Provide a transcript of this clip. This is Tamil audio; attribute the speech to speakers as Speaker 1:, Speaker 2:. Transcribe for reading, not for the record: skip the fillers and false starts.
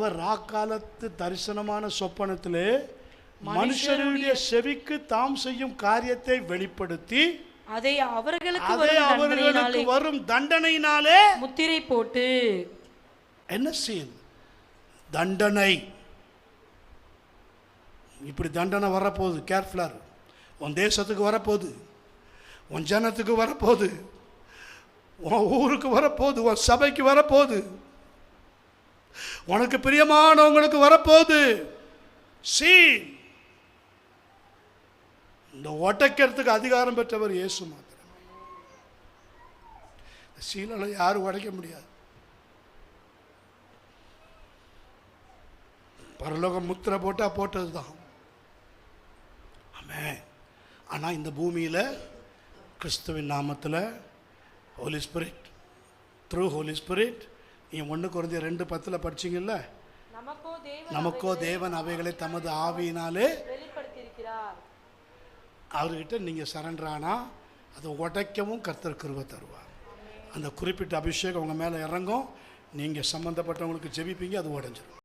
Speaker 1: அவர் ராக்காலத்து தரிசனமான சொப்பனத்திலே மனுஷருடைய செவிக்கு தாம் செய்யும் காரியத்தை வெளிப்படுத்தி அதை அவர்களுக்கு வரும் தண்டனையினாலே
Speaker 2: முத்திரை போட்டு.
Speaker 1: என்ன சீன்? தண்டனை. இப்படி தண்டனை வரப்போகுது, கேர்ஃபுல்லா. உன் தேசத்துக்கு வரப்போகுது, உன் ஜனத்துக்கு வரப்போகுது, உன் ஊருக்கு வரப்போகுது, உன் சபைக்கு வரப்போகுது, உனக்கு பிரியமானவங்களுக்கு வரப்போகுது. சீன். இந்த உடைக்கிறதுக்கு அதிகாரம் பெற்றவர் இயேசு மாத்திரம். சீலை யாரும் உடைக்க முடியாது. பரலோகம் முத்திரை போட்டா போட்டது தான். ஆமென். ஆனால் இந்த பூமியில் கிறிஸ்துவின் நாமத்தில் holy spirit, through holy spirit, நீ 1 Corinthians 2:10 படிச்சிங்கல்ல, நமக்கோ தேவன் அவைகளை தமது ஆவியினாலே
Speaker 2: வெளிப்படுத்தியிருக்கிறார்.
Speaker 1: அவர்கிட்ட நீங்கள் சரண்டர் ஆனால் அதை உடைக்கவும் கர்த்தர் கிருபை தருவார். அந்த குறிப்பிட்ட அபிஷேகம் உங்கள் மேலே இறங்கும். நீங்கள் சம்மந்தப்பட்டவங்களுக்கு ஜெபிப்பீங்க, அது உடைஞ்சிடும்.